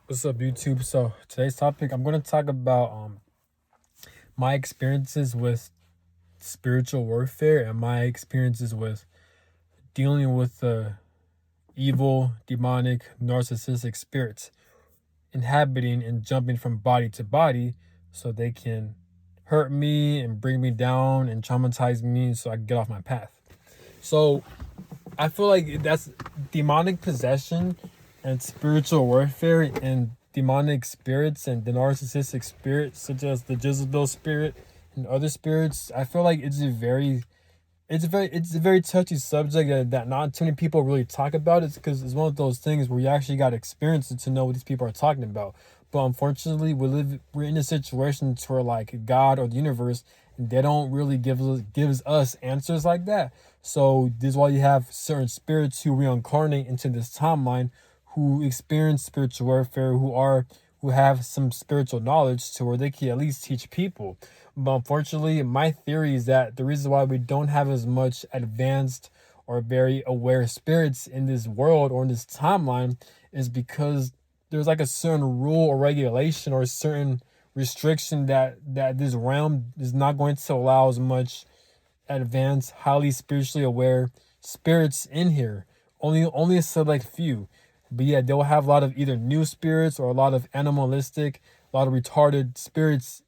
What's up, YouTube? So today's topic, I'm going to talk about my experiences with spiritual warfare and my experiences with dealing with evil, demonic, narcissistic spirits inhabiting and jumping from body to body, so they can hurt me and bring me down and traumatize me, so I can get off my path. So I feel like that's demonic possession and spiritual warfare and demonic spirits and the narcissistic spirits, such as the Jezebel spirit and other spirits. I feel like it's a very touchy subject that not too many people really talk about. It's because it's one of those things where you actually got to experience it to know what these people are talking about. But unfortunately, we're in a situation where like God or the universe, they don't really gives us answers like that. So this is why you have certain spirits who reincarnate into this timeline, who experience spiritual warfare, who have some spiritual knowledge to where they can at least teach people. But unfortunately, my theory is that the reason why we don't have as much advanced or very aware spirits in this world or in this timeline is because there's like a certain rule or regulation or a certain restriction that this realm is not going to allow as much advanced, highly spiritually aware spirits in here. Only a select few. But yeah, they'll have a lot of either new spirits or a lot of animalistic, a lot of retarded spirits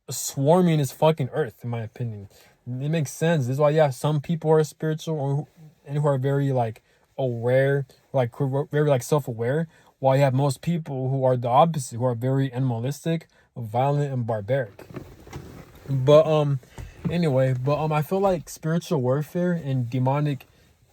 swarming this fucking earth, in my opinion. It makes sense. This is why, yeah, some people are spiritual and who are very like aware, like who are very like self-aware, while you have most people who are the opposite, who are very animalistic, violent, and barbaric. But I feel like spiritual warfare and demonic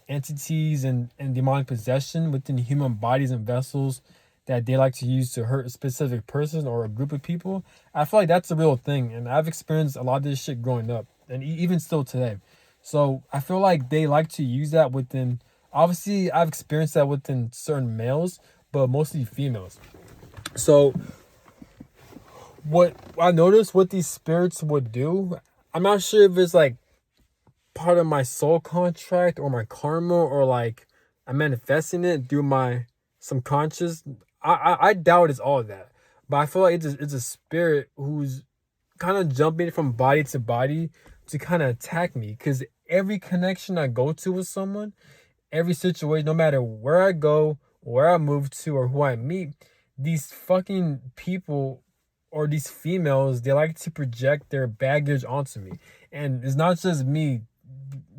entities and demonic possession within human bodies and vessels that they like to use to hurt a specific person or a group of people. I feel like that's a real thing, and I've experienced a lot of this shit growing up, and even still today. So I feel like they like to use that within. Obviously, I've experienced that within certain males, but mostly females. So what I noticed what these spirits would do, I'm not sure if it's like part of my soul contract or my karma or like I'm manifesting it through my subconscious. I doubt it's all of that, but I feel like it's a spirit who's kind of jumping from body to body to kind of attack me. Because every connection I go to with someone, every situation, no matter where I go, where I move to, or who I meet, these fucking people or these females, they like to project their baggage onto me. And it's not just me,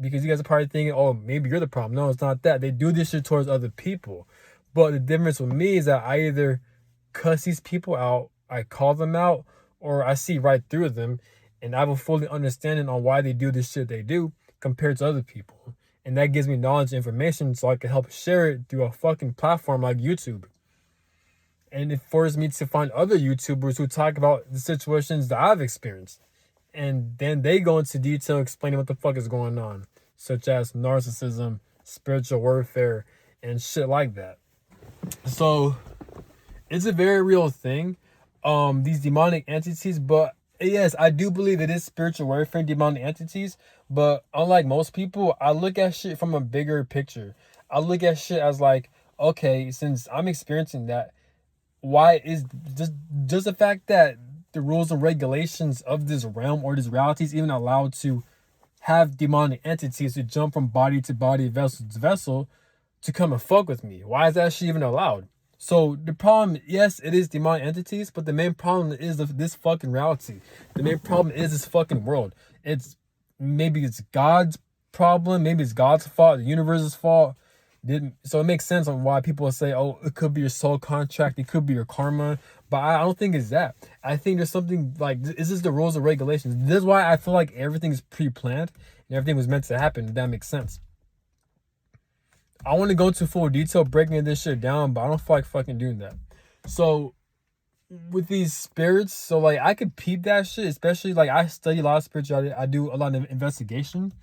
because you guys are probably thinking, oh, maybe you're the problem. No, it's not that. They do this shit towards other people. But the difference with me is that I either cuss these people out, I call them out, or I see right through them, and I have a full understanding on why they do this shit they do compared to other people. And that gives me knowledge and information so I can help share it through a fucking platform like YouTube. And it forced me to find other YouTubers who talk about the situations that I've experienced. And then they go into detail explaining what the fuck is going on, such as narcissism, spiritual warfare, and shit like that. So it's a very real thing. These demonic entities, but yes, I do believe it is spiritual warfare and demonic entities. But unlike most people, I look at shit from a bigger picture. I look at shit as like, okay, since I'm experiencing that, why is just the fact that the rules and regulations of this realm or this reality is even allowed to have demonic entities to jump from body to body, vessel to vessel, to come and fuck with me? Why is that shit even allowed? So the problem, yes, it is demonic entities, but the main problem is this fucking reality. The main problem is this fucking world. Maybe it's God's problem, maybe it's God's fault, the universe's fault. So it makes sense on why people say, oh, it could be your soul contract, it could be your karma. But I don't think it's that. I think there's something like, this is the rules and regulations. This is why I feel like everything's pre-planned and everything was meant to happen. If that makes sense. I want to go into full detail breaking this shit down, but I don't feel like fucking doing that. So with these spirits, so like I could peep that shit, especially like I study a lot of spirituality. I do a lot of investigation,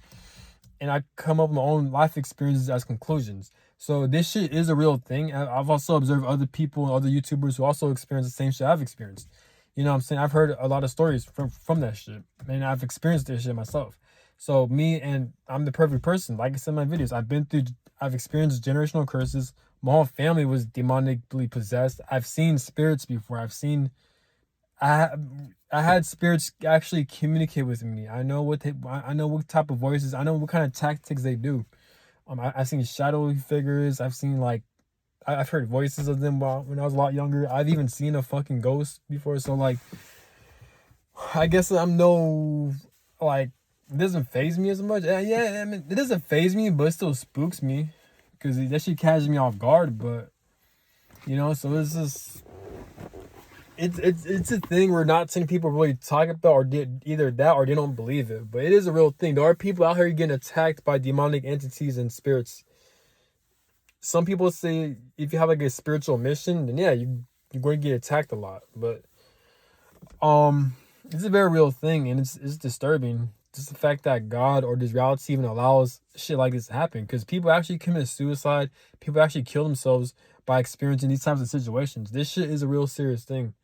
and I come up with my own life experiences as conclusions. So this shit is a real thing. I've also observed other people and other YouTubers who also experience the same shit I've experienced. You know what I'm saying? I've heard a lot of stories from that shit, and I've experienced this shit myself. So me, and I'm the perfect person. Like I said in my videos, I've experienced generational curses, My whole family was demonically possessed. I've seen spirits before. I I had spirits actually communicate with me. I know what type of voices. I know what kind of tactics they do. I've seen shadowy figures. I've seen like I've heard voices of them when I was a lot younger. I've even seen a fucking ghost before. So like, I guess I'm no like it doesn't phase me as much. Yeah, I mean it doesn't phase me, but it still spooks me because that shit catches me off guard. But so it's just it's a thing where not seeing people really talk about or did either that or they don't believe it. But it is a real thing. There are people out here getting attacked by demonic entities and spirits. Some people say if you have like a spiritual mission, then yeah, you're going to get attacked a lot. But it's a very real thing, and it's disturbing. Just the fact that God or this reality even allows shit like this to happen, because people actually commit suicide, people actually kill themselves by experiencing these types of situations. This shit is a real serious thing.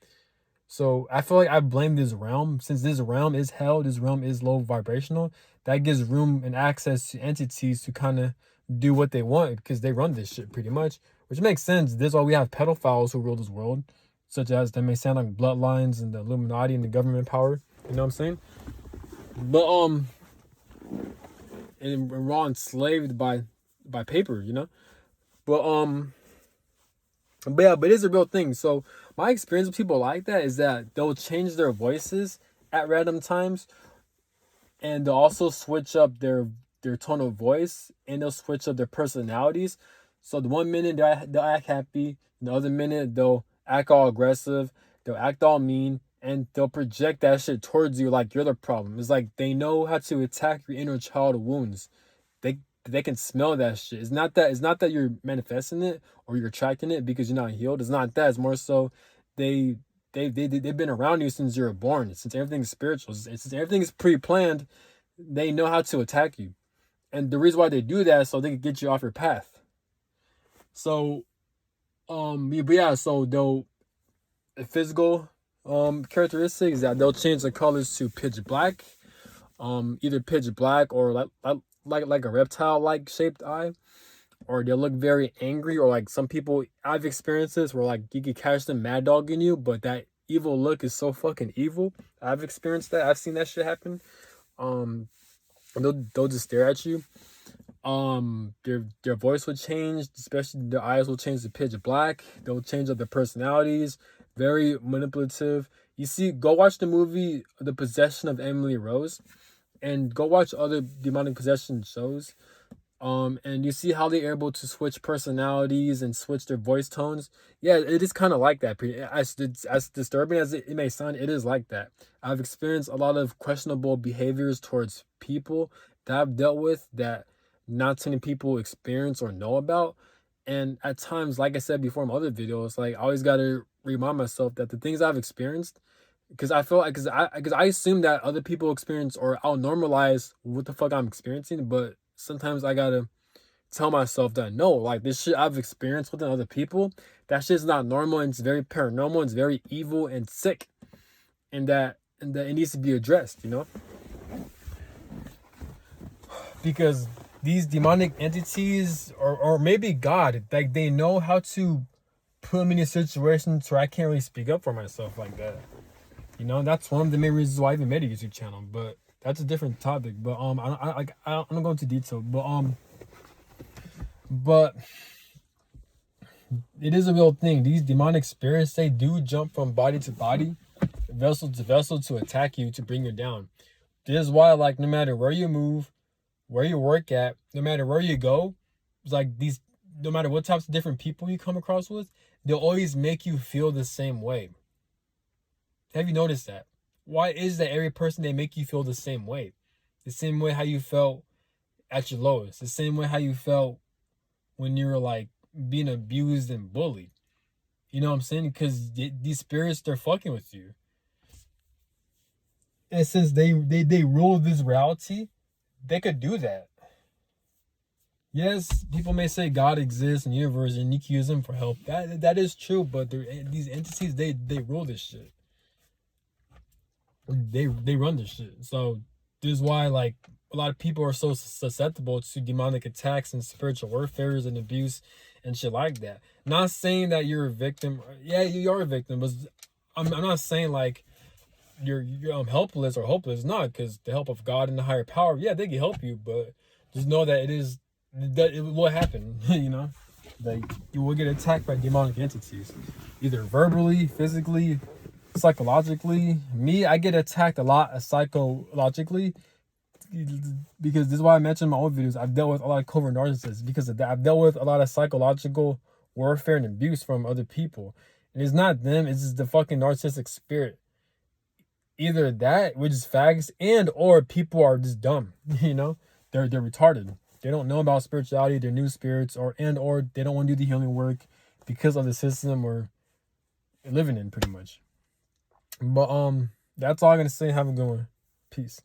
So I feel like I blame this realm, since this realm is hell, this realm is low vibrational. That gives room and access to entities to kind of do what they want because they run this shit pretty much, which makes sense. This is why we have pedophiles who rule this world, such as that may sound like bloodlines and the Illuminati and the government power. You know what I'm saying? But and we're all enslaved by paper. But yeah, but it is a real thing. So my experience with people like that is that they'll change their voices at random times, and they'll also switch up their tone of voice, and they'll switch up their personalities. So the one minute they'll act happy, the other minute they'll act all aggressive, they'll act all mean, and they'll project that shit towards you like you're the problem. It's like they know how to attack your inner child wounds. They can smell that shit. It's not that you're manifesting it or you're attracting it because you're not healed. It's not that. It's more so they they've been around you since you were born. Since everything's spiritual, since everything's pre-planned, they know how to attack you. And the reason why they do that is so they can get you off your path. So yeah, so they'll physical characteristics that they'll change the colors to pitch black, either pitch black or like a reptile like shaped eye, or they look very angry, or like some people I've experienced this where like you could catch them mad dogging you, but that evil look is so fucking evil. I've experienced that. I've seen that shit happen. Um, they'll just stare at you. Their voice will change, especially their eyes will change to pitch black. They'll change up their personalities. Very manipulative. You see, go watch the movie The Possession of Emily Rose, and go watch other demonic possession shows. And you see how they're able to switch personalities and switch their voice tones. Yeah, it is kind of like that. As disturbing as it may sound, it is like that. I've experienced a lot of questionable behaviors towards people that I've dealt with that not too many people experience or know about. And at times, like I said before in my other videos, like I always gotta remind myself that the things I've experienced, because I feel like because I assume that other people experience, or I'll normalize what the fuck I'm experiencing, but sometimes I gotta tell myself that no, like this shit I've experienced with other people, that shit's not normal, and it's very paranormal, and it's very evil and sick, and that it needs to be addressed. Because these demonic entities, or maybe God, like they know how to put me in situations where I can't really speak up for myself like that. That's one of the main reasons why I even made a YouTube channel. But that's a different topic. But I don't go into detail. But it is a real thing. These demonic spirits, they do jump from body to body, vessel to vessel, to attack you, to bring you down. This is why, like, no matter where you move, where you work at, no matter where you go, it's like these, no matter what types of different people you come across with, they'll always make you feel the same way. Have you noticed that? Why is that every person, they make you feel the same way? The same way how you felt at your lowest. The same way how you felt when you were like being abused and bullied. You know what I'm saying? Because these spirits, they're fucking with you. And since they rule this reality, they could do that. Yes, people may say God exists in the universe and you can use them for help. That is true, but these entities, they rule this shit. They run this shit. So this is why, like, a lot of people are so susceptible to demonic attacks and spiritual warfares and abuse and shit like that. Not saying that you're a victim. Yeah, you are a victim, but I'm not saying like you're helpless or hopeless. Not, because the help of God and the higher power, yeah, they can help you, but just know that it will happen. You know, like you will get attacked by demonic entities, either verbally, physically, psychologically. Me, I get attacked a lot psychologically, because this is why I mentioned in my own videos. I've dealt with a lot of covert narcissists because of that. I've dealt with a lot of psychological warfare and abuse from other people. And it's not them, it's just the fucking narcissistic spirit. Either that, which is fags, and or people are just dumb. You know? They're retarded. They don't know about spirituality, they're new spirits, or they don't want to do the healing work because of the system we're living in, pretty much. But that's all I'm gonna say. Have a good one. Peace.